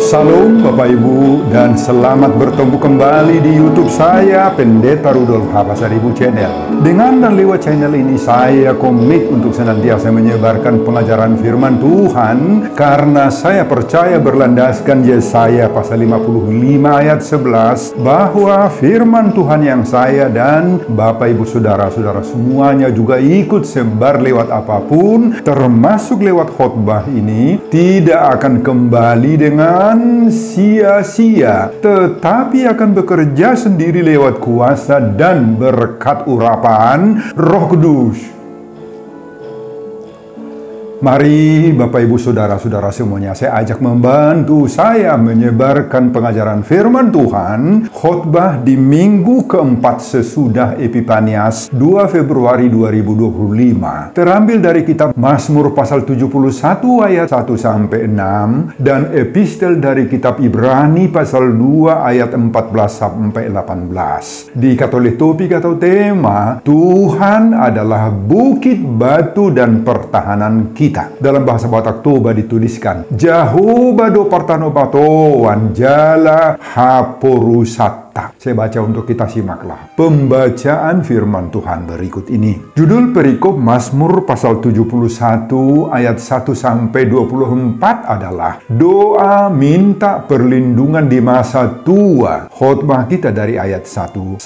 Salam Bapak Ibu dan selamat bertemu kembali di YouTube saya, Pendeta Rudolf H. Pasaribu Channel. Dengan dan lewat channel ini saya komit untuk senantiasa menyebarkan pengajaran firman Tuhan karena saya percaya berlandaskan Yesaya pasal 55 ayat 11 bahwa firman Tuhan yang saya dan Bapak Ibu saudara-saudara semuanya juga ikut sebar lewat apapun, termasuk lewat khotbah ini, tidak akan kembali dengan sia-sia, tetapi akan bekerja sendiri lewat kuasa dan berkat urapan Roh Kudus. Mari Bapak Ibu Saudara-saudara semuanya, saya ajak membantu saya menyebarkan pengajaran firman Tuhan khotbah di minggu keempat sesudah Epifanias 2 Februari 2025. Terambil dari kitab Mazmur pasal 71 ayat 1-6 dan epistel dari kitab Ibrani pasal 2 ayat 14-18. Diikat oleh topik atau tema Tuhan adalah bukit batu dan pertahanan kita. Dalam bahasa Batak Toba dituliskan Jehovah do partanopatoan jala haporusata. Saya baca untuk kita, simaklah pembacaan firman Tuhan berikut ini. Judul perikop Mazmur pasal 71 ayat 1-24 adalah doa minta perlindungan di masa tua. Khotbah kita dari ayat 1-6.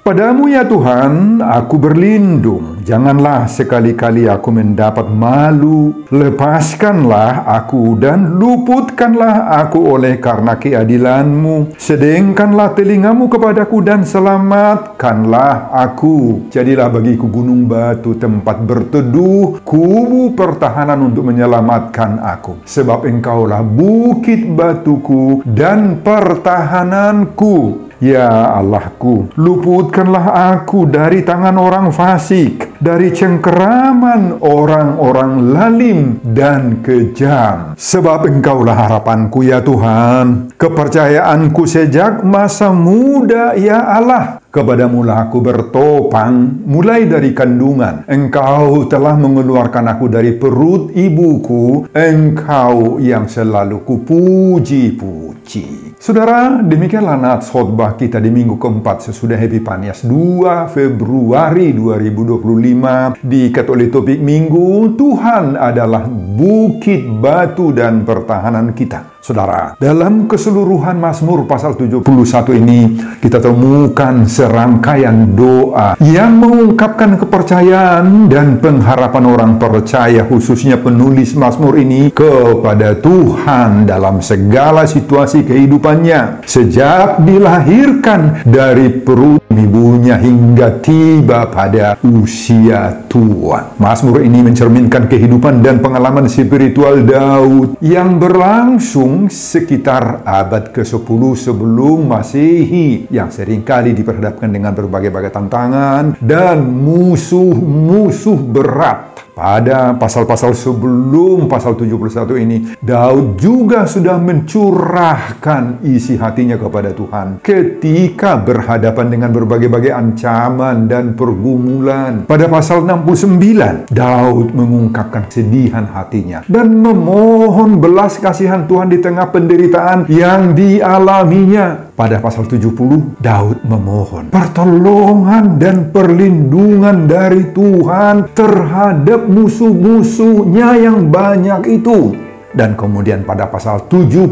Padamu ya Tuhan, aku berlindung. Janganlah sekali-kali aku mendapat malu. Lepaskanlah aku dan luputkanlah aku oleh karena keadilan-Mu. Sedengkanlah telingamu kepadaku dan selamatkanlah aku. Jadilah bagiku gunung batu, tempat berteduh, kubu pertahanan untuk menyelamatkan aku. Sebab Engkaulah bukit batuku dan pertahananku. Ya Allahku, luputkanlah aku dari tangan orang fasik, dari cengkeraman orang-orang lalim dan kejam. Sebab Engkaulah harapanku ya Tuhan, kepercayaanku sejak masa muda ya Allah. Kepadamulah aku bertopang mulai dari kandungan. Engkau telah mengeluarkan aku dari perut ibuku. Engkau yang selalu kupuji-puji. Saudara, demikianlah nats khotbah kita di minggu keempat sesudah Epifanias 2 Februari 2025. Diikat oleh topik minggu, Tuhan adalah bukit batu dan pertahanan kita. Saudara, dalam keseluruhan Mazmur pasal 71 ini kita temukan serangkaian doa yang mengungkapkan kepercayaan dan pengharapan orang percaya, khususnya penulis Mazmur ini, kepada Tuhan dalam segala situasi kehidupannya. Sejak dilahirkan dari perut ibunya hingga tiba pada usia tua. Mazmur ini mencerminkan kehidupan dan pengalaman spiritual Daud yang berlangsung sekitar abad ke-10 sebelum Masehi, yang seringkali diperhadapkan dengan berbagai-bagai tantangan dan musuh-musuh berat. Pada pasal-pasal sebelum pasal 71 ini, Daud juga sudah mencurahkan isi hatinya kepada Tuhan ketika berhadapan dengan berbagai-bagai ancaman dan pergumulan. Pada pasal 69, Daud mengungkapkan kesedihan hatinya dan memohon belas kasihan Tuhan di tengah penderitaan yang dialaminya. Pada pasal 70, Daud memohon pertolongan dan perlindungan dari Tuhan terhadap musuh-musuhnya yang banyak itu. Dan kemudian pada pasal 71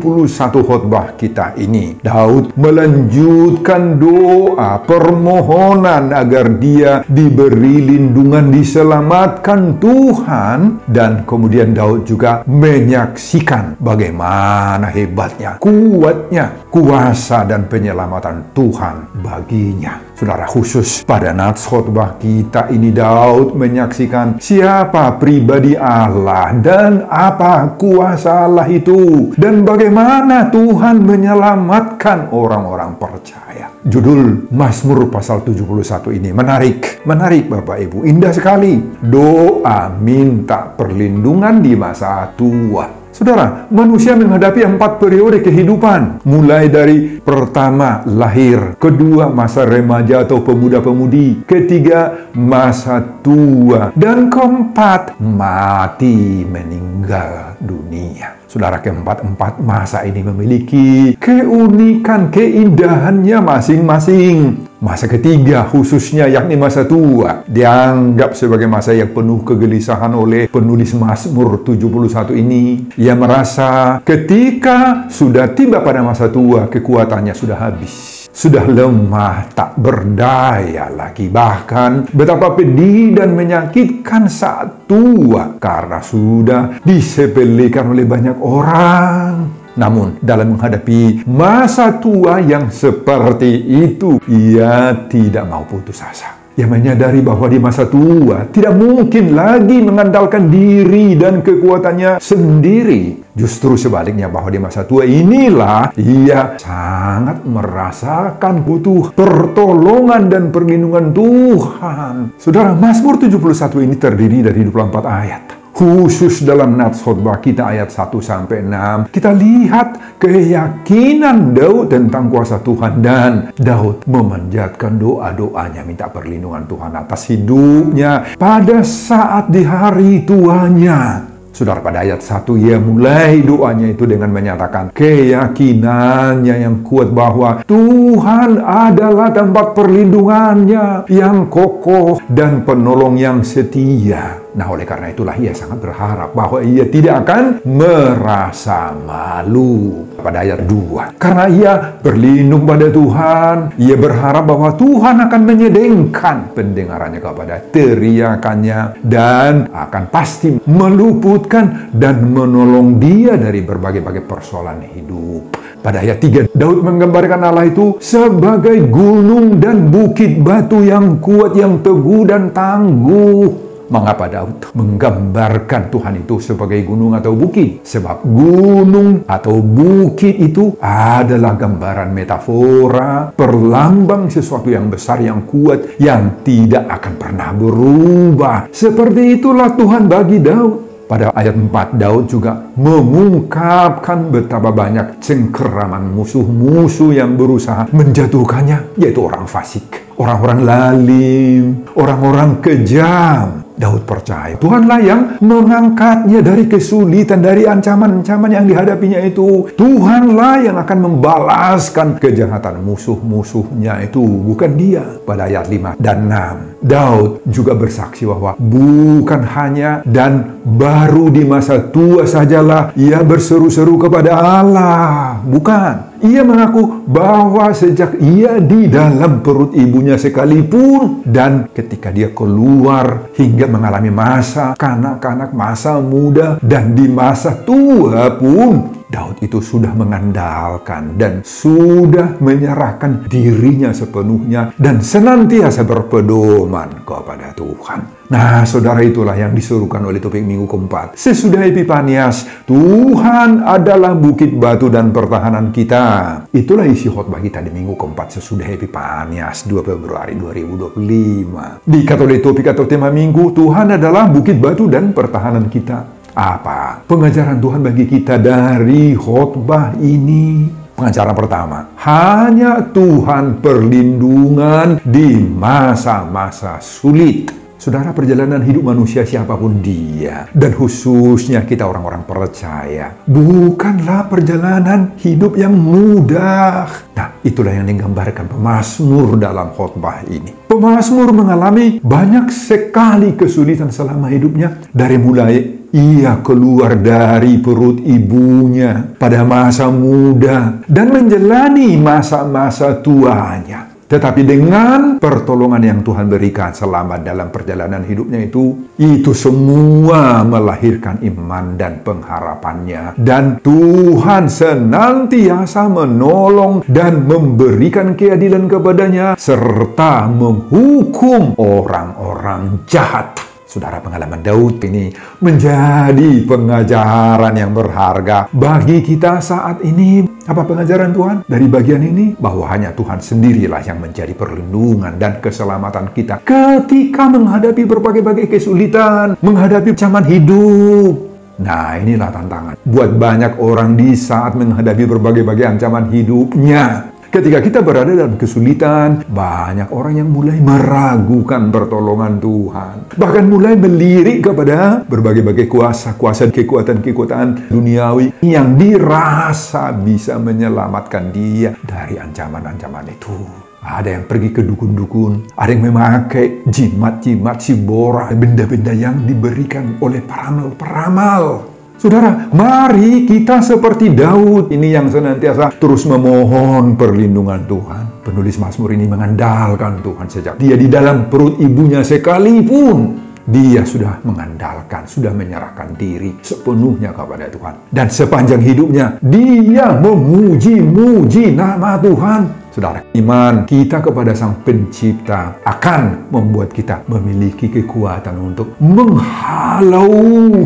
khotbah kita ini, Daud melanjutkan doa permohonan agar dia diberi lindungan, diselamatkan Tuhan. Dan kemudian Daud juga menyaksikan bagaimana hebatnya, kuatnya kuasa dan penyelamatan Tuhan baginya. Saudara, khusus pada nats khotbah kita ini, Daud menyaksikan siapa pribadi Allah dan apa kuasa Allah itu, dan bagaimana Tuhan menyelamatkan orang-orang percaya. Judul Mazmur pasal 71 ini menarik Bapak Ibu, indah sekali. Doa minta perlindungan di masa tua. Saudara, manusia menghadapi 4 periode kehidupan. Mulai dari pertama, lahir. Kedua, masa remaja atau pemuda-pemudi. Ketiga, masa tua. Dan keempat, mati, meninggal dunia. Saudara, keempat-empat masa ini memiliki keunikan, keindahannya masing-masing. Masa ketiga khususnya, yakni masa tua, dianggap sebagai masa yang penuh kegelisahan oleh penulis Mazmur 71 ini. Ia merasa ketika sudah tiba pada masa tua, kekuatannya sudah habis. Sudah lemah, tak berdaya lagi. Bahkan betapa pedih dan menyakitkan saat tua karena sudah disepelekan oleh banyak orang. Namun dalam menghadapi masa tua yang seperti itu, ia tidak mau putus asa. Ia menyadari bahwa di masa tua tidak mungkin lagi mengandalkan diri dan kekuatannya sendiri. Justru sebaliknya, bahwa di masa tua inilah ia sangat merasakan butuh pertolongan dan perlindungan Tuhan. Saudara, Mazmur 71 ini terdiri dari 24 ayat. Khusus dalam nats khotbah kita ayat 1-6, kita lihat keyakinan Daud tentang kuasa Tuhan, dan Daud memanjatkan doa-doanya minta perlindungan Tuhan atas hidupnya pada saat di hari tuanya. Saudara, pada ayat 1 ia mulai doanya itu dengan menyatakan keyakinannya yang kuat bahwa Tuhan adalah tempat perlindungannya yang kokoh dan penolong yang setia. Nah, oleh karena itulah ia sangat berharap bahwa ia tidak akan merasa malu. Pada ayat 2, karena ia berlindung pada Tuhan, ia berharap bahwa Tuhan akan menyedengkan pendengarannya kepada teriakannya dan akan pasti meluputkan dan menolong dia dari berbagai-bagai persoalan hidup. Pada ayat 3, Daud menggambarkan Allah itu sebagai gunung dan bukit batu yang kuat, yang teguh dan tangguh. Mengapa Daud menggambarkan Tuhan itu sebagai gunung atau bukit? Sebab gunung atau bukit itu adalah gambaran metafora, perlambang sesuatu yang besar, yang kuat, yang tidak akan pernah berubah. Seperti itulah Tuhan bagi Daud. Pada ayat 4, Daud juga mengungkapkan betapa banyak cengkeraman musuh-musuh yang berusaha menjatuhkannya, yaitu orang fasik, orang-orang lalim, orang-orang kejam. Daud percaya Tuhanlah yang mengangkatnya dari kesulitan, dari ancaman-ancaman yang dihadapinya itu. Tuhanlah yang akan membalaskan kejahatan musuh-musuhnya itu, bukan dia. Pada ayat 5 dan 6, Daud juga bersaksi bahwa bukan hanya dan baru di masa tua sajalah ia berseru-seru kepada Allah. Bukan. Ia mengaku bahwa sejak ia di dalam perut ibunya sekalipun, dan ketika dia keluar hingga mengalami masa kanak-kanak, masa muda, dan di masa tua pun, Daud itu sudah mengandalkan dan sudah menyerahkan dirinya sepenuhnya dan senantiasa berpedoman kepada Tuhan. Nah, saudara, itulah yang disuruhkan oleh topik minggu keempat. Sesudah Epifanias, Tuhan adalah bukit batu dan pertahanan kita. Itulah isi khotbah kita di minggu keempat sesudah Epifanias 2 Februari 2025. Di Katolik topik atau tema minggu, Tuhan adalah bukit batu dan pertahanan kita. Apa pengajaran Tuhan bagi kita dari khotbah ini? Pengajaran pertama, hanya Tuhan perlindungan di masa-masa sulit. Saudara, perjalanan hidup manusia siapapun dia, dan khususnya kita orang-orang percaya, bukanlah perjalanan hidup yang mudah. Nah, itulah yang digambarkan pemazmur dalam khotbah ini. Pemazmur mengalami banyak sekali kesulitan selama hidupnya, dari mulai ia keluar dari perut ibunya pada masa muda dan menjalani masa-masa tuanya. Tetapi dengan pertolongan yang Tuhan berikan selama dalam perjalanan hidupnya itu semua melahirkan iman dan pengharapannya. Dan Tuhan senantiasa menolong dan memberikan keadilan kepadanya, serta menghukum orang-orang jahat. Saudara, pengalaman Daud ini menjadi pengajaran yang berharga bagi kita saat ini. Apa pengajaran Tuhan dari bagian ini? Bahwa hanya Tuhan sendirilah yang menjadi perlindungan dan keselamatan kita ketika menghadapi berbagai-bagai kesulitan, menghadapi ancaman hidup. Nah, inilah tantangan buat banyak orang di saat menghadapi berbagai-bagai ancaman hidupnya. Ketika kita berada dalam kesulitan, banyak orang yang mulai meragukan pertolongan Tuhan. Bahkan mulai melirik kepada berbagai-bagai kuasa-kuasa, kekuatan-kekuatan duniawi yang dirasa bisa menyelamatkan dia dari ancaman-ancaman itu. Ada yang pergi ke dukun-dukun, ada yang memakai jimat-jimat, sibora, benda-benda yang diberikan oleh peramal-peramal. Saudara, mari kita seperti Daud ini yang senantiasa terus memohon perlindungan Tuhan. Penulis Mazmur ini mengandalkan Tuhan sejak dia di dalam perut ibunya sekalipun. Dia sudah mengandalkan, sudah menyerahkan diri sepenuhnya kepada Tuhan. Dan sepanjang hidupnya, dia memuji-muji nama Tuhan. Saudara, iman kita kepada Sang Pencipta akan membuat kita memiliki kekuatan untuk menghalau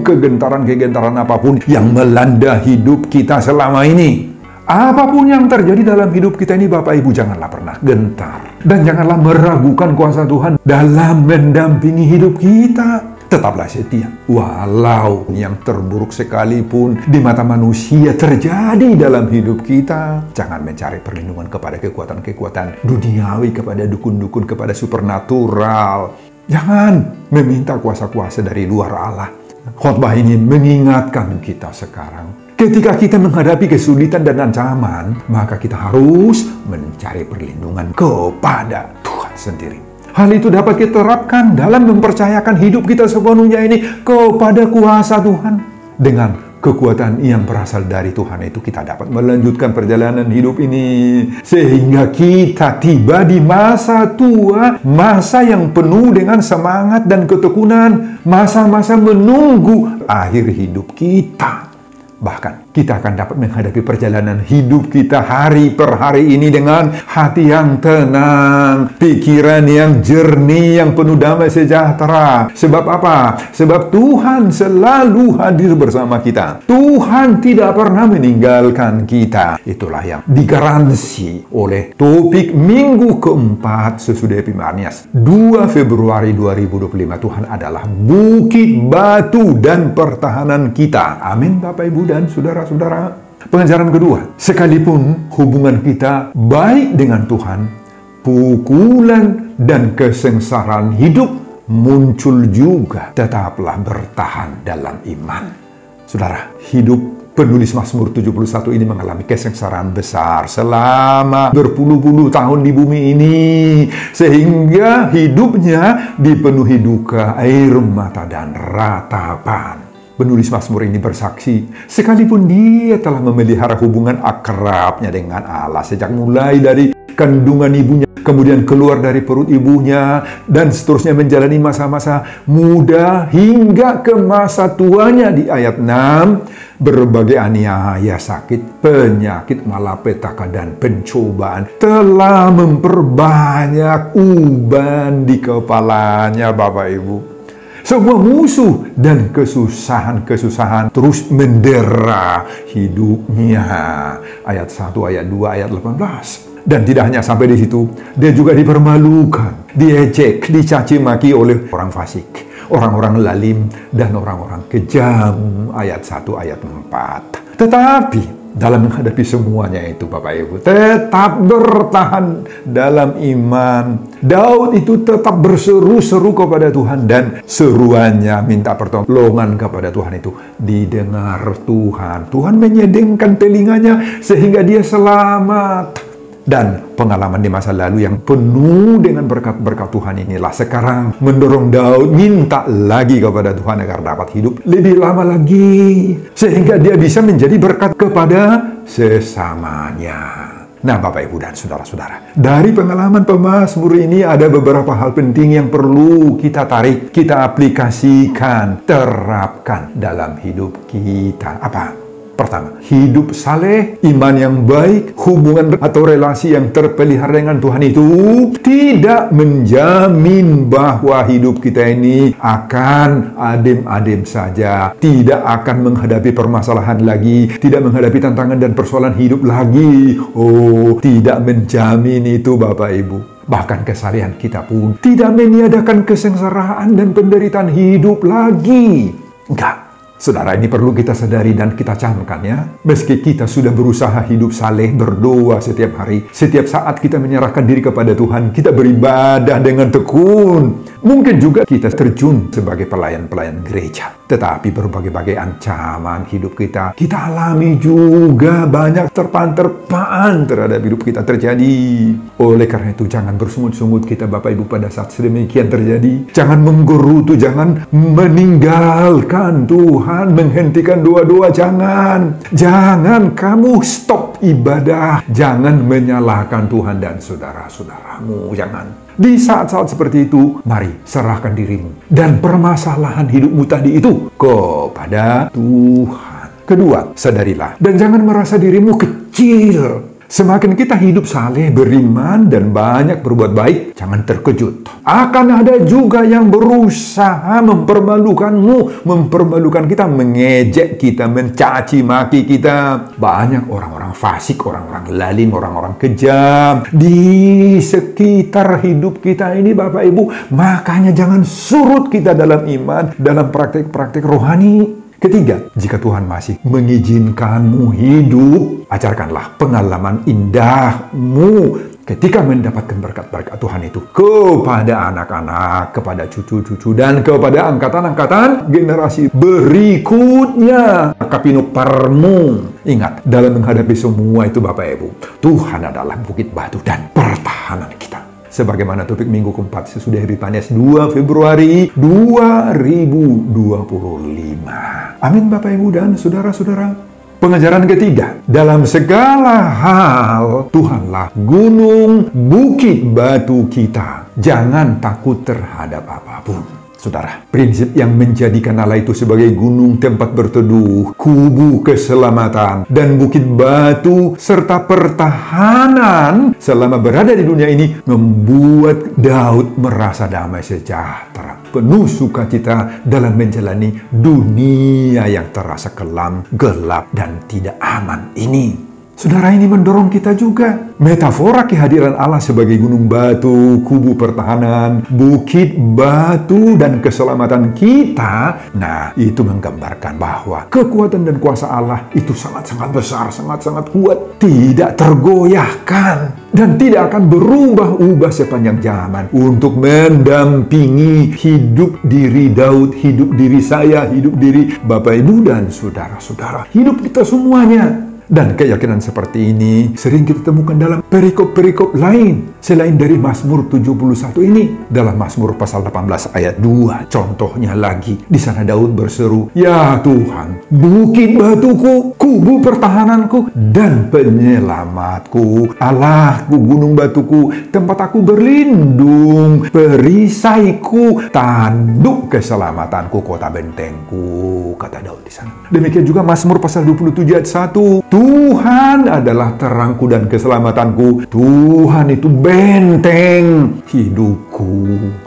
kegentaran-kegentaran apapun yang melanda hidup kita selama ini. Apapun yang terjadi dalam hidup kita ini, Bapak Ibu, janganlah pernah gentar. Dan janganlah meragukan kuasa Tuhan dalam mendampingi hidup kita. Tetaplah setia. Walau yang terburuk sekalipun di mata manusia terjadi dalam hidup kita, jangan mencari perlindungan kepada kekuatan-kekuatan duniawi, kepada dukun-dukun, kepada supernatural. Jangan meminta kuasa-kuasa dari luar Allah. Khotbah ini mengingatkan kita sekarang. Ketika kita menghadapi kesulitan dan ancaman, maka kita harus mencari perlindungan kepada Tuhan sendiri. Hal itu dapat kita terapkan dalam mempercayakan hidup kita sepenuhnya ini kepada kuasa Tuhan. Dengan kekuatan yang berasal dari Tuhan itu, kita dapat melanjutkan perjalanan hidup ini. Sehingga kita tiba di masa tua, masa yang penuh dengan semangat dan ketekunan. Masa-masa menunggu akhir hidup kita. Bahkan kita akan dapat menghadapi perjalanan hidup kita hari per hari ini dengan hati yang tenang, pikiran yang jernih, yang penuh damai sejahtera. Sebab apa? Sebab Tuhan selalu hadir bersama kita. Tuhan tidak pernah meninggalkan kita. Itulah yang digaransi oleh topik minggu keempat sesudah Epifanias 2 Februari 2025. Tuhan adalah bukit batu dan pertahanan kita. Amin, Bapak Ibu dan saudara-saudara. Pengajaran kedua, sekalipun hubungan kita baik dengan Tuhan, pukulan dan kesengsaraan hidup muncul juga. Tetaplah bertahan dalam iman. Saudara, hidup penulis Mazmur 71 ini mengalami kesengsaraan besar selama berpuluh-puluh tahun di bumi ini, sehingga hidupnya dipenuhi duka, air mata, dan ratapan. Penulis Mazmur ini bersaksi, sekalipun dia telah memelihara hubungan akrabnya dengan Allah sejak mulai dari kandungan ibunya, kemudian keluar dari perut ibunya, dan seterusnya menjalani masa-masa muda hingga ke masa tuanya di ayat 6, berbagai aniaya, sakit, penyakit, malapetaka, dan pencobaan telah memperbanyak uban di kepalanya, Bapak Ibu. Semua musuh dan kesusahan-kesusahan terus mendera hidupnya. Ayat 1, ayat 2, ayat 18. Dan tidak hanya sampai di situ, dia juga dipermalukan, diejek, dicaci maki oleh orang fasik, orang-orang lalim, dan orang-orang kejam. Ayat 1, ayat 4. Tetapi dalam menghadapi semuanya itu, Bapak Ibu, tetap bertahan dalam iman. Daud itu tetap berseru-seru kepada Tuhan, dan seruannya minta pertolongan kepada Tuhan itu didengar Tuhan. Tuhan menyedengkan telinganya sehingga dia selamat. Dan pengalaman di masa lalu yang penuh dengan berkat-berkat Tuhan inilah sekarang mendorong Daud minta lagi kepada Tuhan agar dapat hidup lebih lama lagi, sehingga dia bisa menjadi berkat kepada sesamanya. Nah, Bapak Ibu dan saudara-saudara, dari pengalaman pemazmur ini ada beberapa hal penting yang perlu kita tarik, kita aplikasikan, terapkan dalam hidup kita. Apa? Pertama, hidup saleh, iman yang baik, hubungan atau relasi yang terpelihara dengan Tuhan itu tidak menjamin bahwa hidup kita ini akan adem-adem saja, tidak akan menghadapi permasalahan lagi, tidak menghadapi tantangan dan persoalan hidup lagi. Oh, tidak menjamin itu, Bapak Ibu. Bahkan kesalehan kita pun tidak meniadakan kesengsaraan dan penderitaan hidup lagi. Enggak. Saudara, ini perlu kita sadari dan kita camkan ya. Meski kita sudah berusaha hidup saleh, berdoa setiap hari, setiap saat kita menyerahkan diri kepada Tuhan, kita beribadah dengan tekun. Mungkin juga kita terjun sebagai pelayan-pelayan gereja. Tetapi berbagai-bagai ancaman hidup kita alami juga, banyak terpaan-terpaan terhadap hidup kita terjadi. Oleh karena itu, jangan bersungut-sungut kita Bapak Ibu pada saat sedemikian terjadi. Jangan menggerutu, jangan meninggalkan Tuhan, menghentikan doa-doa, jangan kamu stop ibadah, jangan menyalahkan Tuhan dan saudara-saudaramu, jangan. Di saat-saat seperti itu, mari serahkan dirimu dan permasalahan hidupmu tadi itu kepada Tuhan. Kedua, sadarilah dan jangan merasa dirimu kecil. Semakin kita hidup saleh, beriman, dan banyak berbuat baik, jangan terkejut. Akan ada juga yang berusaha mempermalukanmu, mempermalukan kita, mengejek kita, mencaci maki kita. Banyak orang-orang fasik, orang-orang lalim, orang-orang kejam di sekitar hidup kita ini Bapak Ibu. Makanya jangan surut kita dalam iman, dalam praktik-praktik rohani. Ketiga, jika Tuhan masih mengizinkanmu hidup, ajarkanlah pengalaman indahmu ketika mendapatkan berkat-berkat Tuhan itu kepada anak-anak, kepada cucu-cucu, dan kepada angkatan-angkatan generasi berikutnya. Kapinoparmu. Ingat, dalam menghadapi semua itu Bapak Ibu, Tuhan adalah bukit batu dan pertahanan kita. Sebagaimana topik minggu keempat sesudah Epifanias 2 Februari 2025. Amin Bapak Ibu dan saudara-saudara. Pengajaran ketiga, dalam segala hal Tuhanlah gunung bukit batu kita. Jangan takut terhadap apapun. Saudara, prinsip yang menjadikan Allah itu sebagai gunung tempat berteduh, kubu keselamatan, dan bukit batu, serta pertahanan selama berada di dunia ini membuat Daud merasa damai sejahtera, penuh sukacita dalam menjalani dunia yang terasa kelam, gelap, dan tidak aman ini. Saudara, ini mendorong kita juga. Metafora kehadiran Allah sebagai gunung batu, kubu pertahanan, bukit batu, dan keselamatan kita. Nah, itu menggambarkan bahwa kekuatan dan kuasa Allah itu sangat-sangat besar, sangat-sangat kuat. Tidak tergoyahkan. Dan tidak akan berubah-ubah sepanjang zaman. Untuk mendampingi hidup diri Daud, hidup diri saya, hidup diri Bapak Ibu dan saudara-saudara. Hidup kita semuanya. Dan keyakinan seperti ini sering kita temukan dalam perikop-perikop lain selain dari Mazmur 71 ini. Dalam Mazmur pasal 18 ayat 2, contohnya lagi, di sana Daud berseru, "Ya Tuhan, bukit batuku, kubu pertahananku, dan penyelamatku, Allahku, gunung batuku, tempat aku berlindung, perisaiku, tanduk keselamatanku, kota bentengku," kata Daud di sana. Demikian juga Mazmur pasal 27 ayat 1, "Tuhan adalah terangku dan keselamatanku. Tuhan itu benteng hidupku.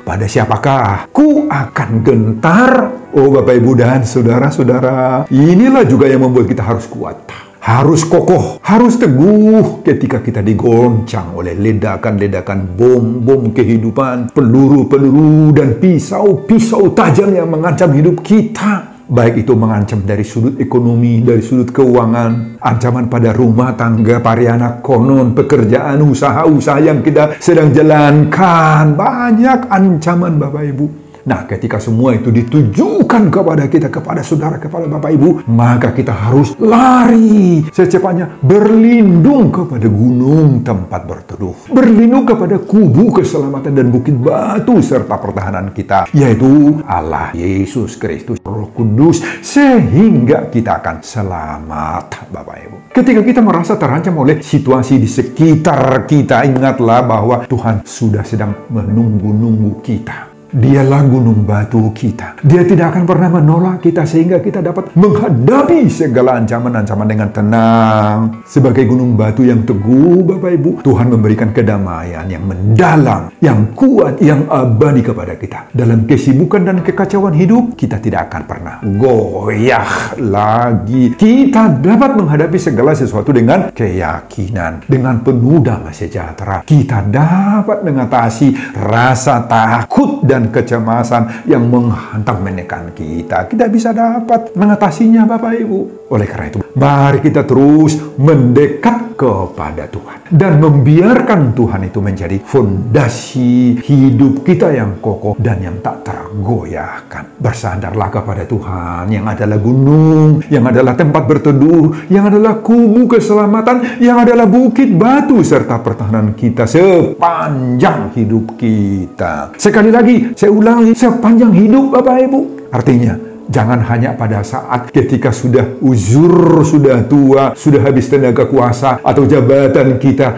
Pada siapakah ku akan gentar?" Oh Bapak Ibu dan saudara-saudara, inilah juga yang membuat kita harus kuat, harus kokoh, harus teguh ketika kita digoncang oleh ledakan-ledakan bom-bom kehidupan, peluru-peluru, dan pisau-pisau tajam yang mengancam hidup kita. Baik itu mengancam dari sudut ekonomi, dari sudut keuangan, ancaman pada rumah tangga, parianak konon, pekerjaan, usaha-usaha yang kita sedang jalankan. Banyak ancaman Bapak Ibu. Nah, ketika semua itu ditujukan kepada kita, kepada saudara, kepada Bapak Ibu, maka kita harus lari secepatnya, berlindung kepada gunung tempat berteduh, berlindung kepada kubu keselamatan dan bukit batu serta pertahanan kita, yaitu Allah, Yesus Kristus, Roh Kudus, sehingga kita akan selamat, Bapak Ibu. Ketika kita merasa terancam oleh situasi di sekitar kita, ingatlah bahwa Tuhan sudah sedang menunggu-nunggu kita. Dialah gunung batu kita. Dia tidak akan pernah menolak kita sehingga kita dapat menghadapi segala ancaman-ancaman dengan tenang. Sebagai gunung batu yang teguh, Bapak Ibu, Tuhan memberikan kedamaian yang mendalam, yang kuat, yang abadi kepada kita. Dalam kesibukan dan kekacauan hidup, kita tidak akan pernah goyah lagi. Kita dapat menghadapi segala sesuatu dengan keyakinan, dengan penuh damai sejahtera. Kita dapat mengatasi rasa takut dan dan kecemasan yang menghantam menekan kita. Kita bisa dapat mengatasinya, Bapak Ibu. Oleh karena itu, mari kita terus mendekat kepada Tuhan dan membiarkan Tuhan itu menjadi fondasi hidup kita yang kokoh dan yang tak tergoyahkan. Bersandarlah kepada Tuhan yang adalah gunung, yang adalah tempat berteduh, yang adalah kubu keselamatan, yang adalah bukit batu serta pertahanan kita sepanjang hidup kita. Sekali lagi, saya ulangi, sepanjang hidup, Bapak Ibu. Artinya, jangan hanya pada saat ketika sudah uzur, sudah tua, sudah habis tenaga kuasa atau jabatan kita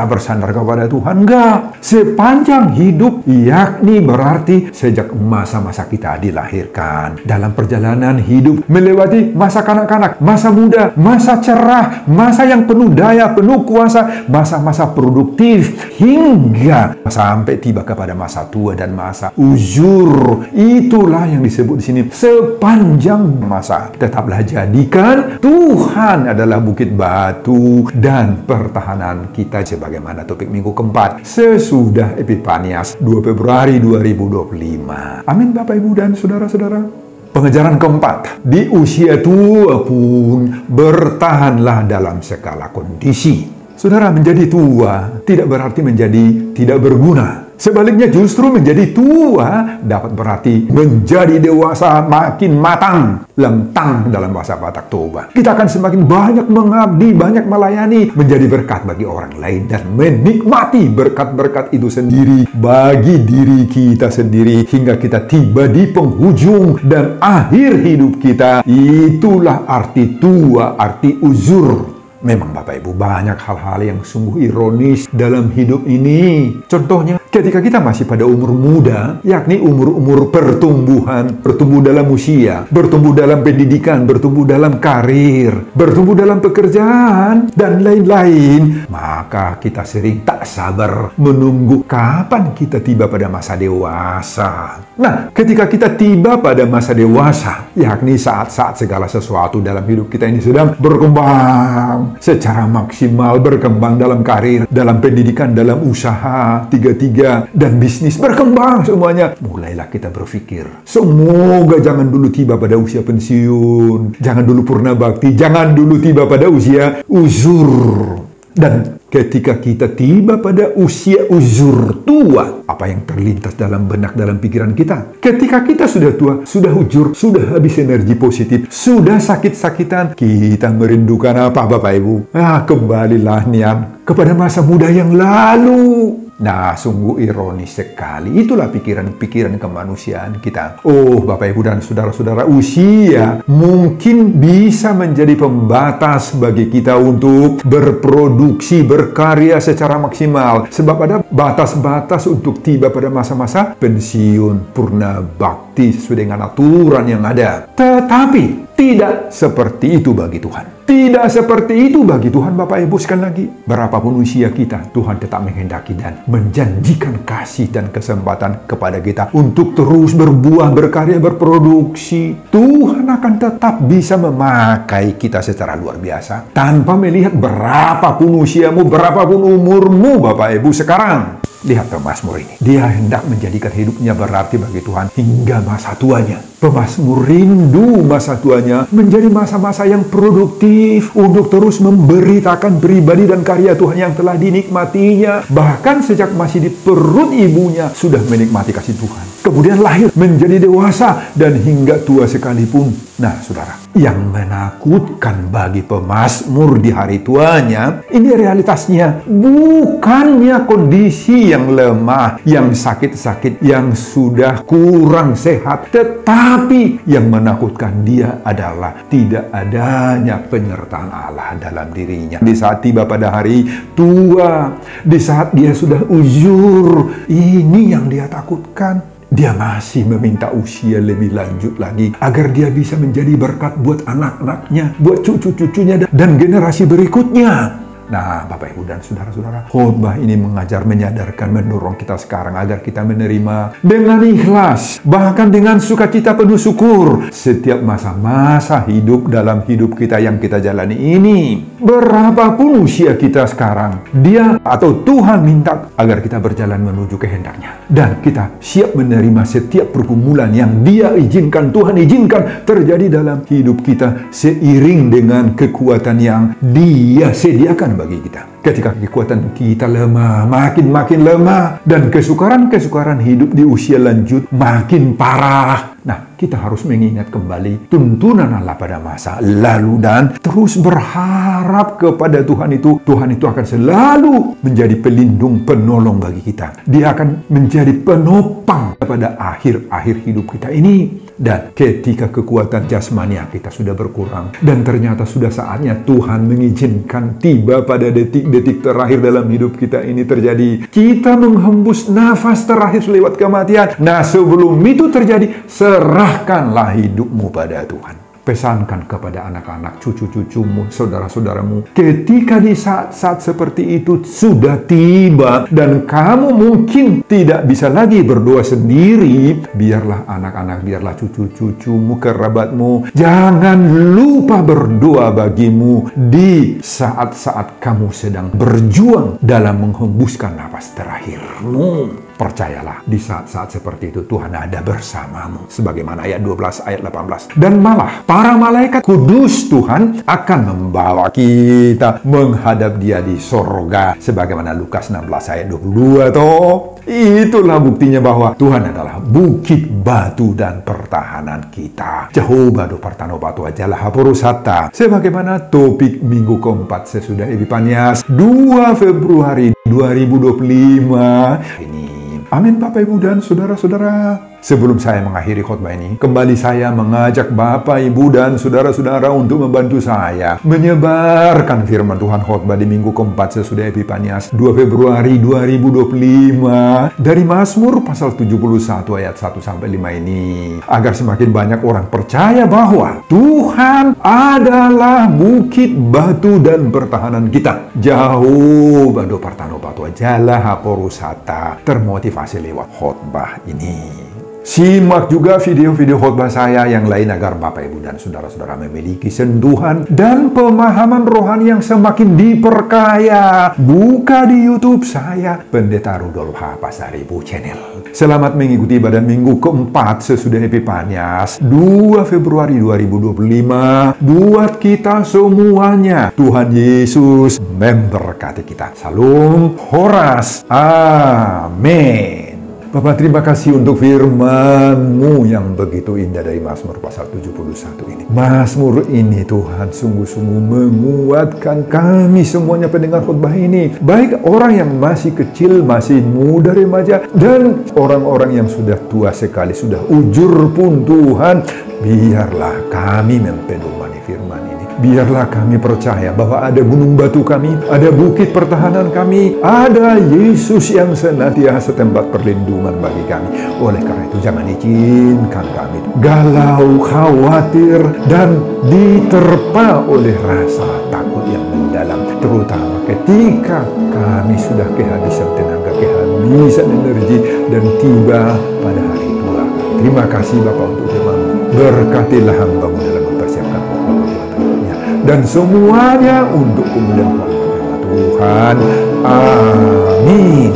bersandar kepada Tuhan. Enggak. Sepanjang hidup, yakni berarti sejak masa-masa kita dilahirkan. Dalam perjalanan hidup, melewati masa kanak-kanak, masa muda, masa cerah, masa yang penuh daya, penuh kuasa, masa-masa produktif, hingga sampai tiba kepada masa tua dan masa uzur. Itulah yang disebut di sini sepanjang masa. Tetaplah jadikan Tuhan adalah bukit batu dan pertahanan kita, sebagaimana topik minggu keempat sesudah Epifanias 2 Februari 2025. Amin, Bapak Ibu dan saudara-saudara. Pengejaran keempat, di usia tua pun bertahanlah dalam segala kondisi. Saudara, menjadi tua tidak berarti menjadi tidak berguna. Sebaliknya justru menjadi tua dapat berarti menjadi dewasa, makin matang, lentang dalam bahasa Batak Toba. Kita akan semakin banyak mengabdi, banyak melayani, menjadi berkat bagi orang lain dan menikmati berkat-berkat itu sendiri bagi diri kita sendiri hingga kita tiba di penghujung dan akhir hidup kita. Itulah arti tua, arti uzur. Memang Bapak Ibu, banyak hal-hal yang sungguh ironis dalam hidup ini. Contohnya, ketika kita masih pada umur muda, yakni umur-umur pertumbuhan, bertumbuh dalam usia, bertumbuh dalam pendidikan, bertumbuh dalam karir, bertumbuh dalam pekerjaan, dan lain-lain, maka kita sering tak sabar menunggu kapan kita tiba pada masa dewasa. Nah, ketika kita tiba pada masa dewasa, yakni saat-saat segala sesuatu dalam hidup kita ini sedang berkembang secara maksimal, berkembang dalam karir, dalam pendidikan, dalam usaha, tiga-tiga, dan bisnis, berkembang semuanya. Mulailah kita berpikir, semoga jangan dulu tiba pada usia pensiun, jangan dulu purna bakti, jangan dulu tiba pada usia uzur. Dan ketika kita tiba pada usia uzur tua, apa yang terlintas dalam benak, dalam pikiran kita? Ketika kita sudah tua, sudah uzur, sudah habis energi positif, sudah sakit-sakitan, kita merindukan apa, Bapak Ibu? Kembalilah niat kepada masa muda yang lalu. Nah, sungguh ironis sekali. Itulah pikiran-pikiran kemanusiaan kita. Oh, Bapak Ibu dan saudara-saudara, usia mungkin bisa menjadi pembatas bagi kita untuk berproduksi, berkarya secara maksimal. Sebab ada batas-batas untuk tiba pada masa-masa pensiun, purna bakti sesuai dengan aturan yang ada. Tetapi tidak seperti itu bagi Tuhan. Tidak seperti itu bagi Tuhan, Bapak Ibu. Sekali lagi, berapapun usia kita, Tuhan tetap menghendaki dan menjanjikan kasih dan kesempatan kepada kita untuk terus berbuah, berkarya, berproduksi. Tuhan akan tetap bisa memakai kita secara luar biasa tanpa melihat berapapun usiamu, berapapun umurmu, Bapak Ibu. Sekarang lihat pemazmur ini. Dia hendak menjadikan hidupnya berarti bagi Tuhan hingga masa tuanya. Pemazmur rindu masa tuanya menjadi masa-masa yang produktif untuk terus memberitakan pribadi dan karya Tuhan yang telah dinikmatinya. Bahkan sejak masih di perut ibunya sudah menikmati kasih Tuhan. Kemudian lahir menjadi dewasa dan hingga tua sekalipun. Nah, saudara, yang menakutkan bagi pemazmur di hari tuanya, ini realitasnya. Bukannya kondisi yang lemah, yang sakit-sakit, yang sudah kurang sehat. Tetapi yang menakutkan dia adalah tidak adanya penyertaan Allah dalam dirinya. Di saat tiba pada hari tua, di saat dia sudah uzur, ini yang dia takutkan. Dia masih meminta usia lebih lanjut lagi agar dia bisa menjadi berkat buat anak-anaknya, buat cucu-cucunya dan generasi berikutnya. Nah, Bapak Ibu dan saudara-saudara, khotbah ini mengajar, menyadarkan, mendorong kita sekarang agar kita menerima dengan ikhlas, bahkan dengan sukacita penuh syukur setiap masa-masa hidup dalam hidup kita yang kita jalani ini. Berapapun usia kita sekarang, Dia atau Tuhan minta agar kita berjalan menuju kehendak-Nya. Dan kita siap menerima setiap pergumulan yang Dia izinkan, Tuhan izinkan terjadi dalam hidup kita seiring dengan kekuatan yang Dia sediakan bagi kita. Ketika kekuatan kita lemah, makin lemah, dan kesukaran-kesukaran hidup di usia lanjut makin parah. Nah, kita harus mengingat kembali tuntunan Allah pada masa lalu dan terus berharap kepada Tuhan itu. Tuhan itu akan selalu menjadi pelindung, penolong bagi kita. Dia akan menjadi penopang pada akhir-akhir hidup kita ini. Dan ketika kekuatan jasmania kita sudah berkurang dan ternyata sudah saatnya Tuhan mengizinkan tiba pada detik-detik terakhir dalam hidup kita ini terjadi, kita menghembus nafas terakhir lewat kematian. Nah, sebelum itu terjadi, serahkanlah hidupmu pada Tuhan. Pesankan kepada anak-anak, cucu-cucumu, saudara-saudaramu, ketika di saat-saat seperti itu sudah tiba dan kamu mungkin tidak bisa lagi berdoa sendiri, biarlah anak-anak, biarlah cucu-cucumu, kerabatmu, jangan lupa berdoa bagimu di saat-saat kamu sedang berjuang dalam menghembuskan nafas terakhirmu. Percayalah, di saat-saat seperti itu Tuhan ada bersamamu. Sebagaimana ayat 12, ayat 18. Dan malah para malaikat kudus Tuhan akan membawa kita menghadap Dia di sorga. Sebagaimana Lukas 16 ayat 22 toh. Itulah buktinya bahwa Tuhan adalah bukit batu dan pertahanan kita. Jehovah do Partanopatu ajalah Hapurusata. Sebagaimana topik minggu keempat sesudah Epifanias 2 Februari 2025 ini. Amin, Bapak Ibu dan saudara-saudara. Sebelum saya mengakhiri khotbah ini, kembali saya mengajak Bapak, Ibu, dan saudara-saudara untuk membantu saya menyebarkan firman Tuhan khotbah di minggu keempat sesudah Epifanias 2 Februari 2025 dari Mazmur pasal 71 ayat 1-5 ini, agar semakin banyak orang percaya bahwa Tuhan adalah bukit batu dan pertahanan kita. Jauh bado Partanopatu ajalah Haporusata, termotivasi lewat khotbah ini. Simak juga video-video khotbah saya yang lain agar Bapak, Ibu, dan saudara-saudara memiliki sentuhan dan pemahaman rohani yang semakin diperkaya. Buka di YouTube saya, Pendeta Rudolf H. Pasaribu Channel. Selamat mengikuti ibadah minggu keempat sesudah Epifanias 2 Februari 2025 buat kita semuanya. Tuhan Yesus memberkati kita. Salam Horas. Amin. Bapak, terima kasih untuk firman-Mu yang begitu indah dari Mazmur pasal 71 ini. Mazmur ini Tuhan sungguh-sungguh menguatkan kami semuanya pendengar khotbah ini. Baik orang yang masih kecil, masih muda, remaja, dan orang-orang yang sudah tua sekali, sudah ujur pun Tuhan. Biarlah kami mempedomani firman ini. Biarlah kami percaya bahwa ada gunung batu kami, ada bukit pertahanan kami, ada Yesus yang senantiasa tempat perlindungan bagi kami. Oleh karena itu jangan izinkan kami galau, khawatir, dan diterpa oleh rasa takut yang mendalam. Terutama ketika kami sudah kehabisan tenaga, kehabisan energi, dan tiba pada hari tua. Terima kasih Bapak untuk firman-Mu. Berkatilah hamba-Mu dalam mempersiapkan khotbah dan semuanya untuk kemuliaan nama Tuhan. Amin.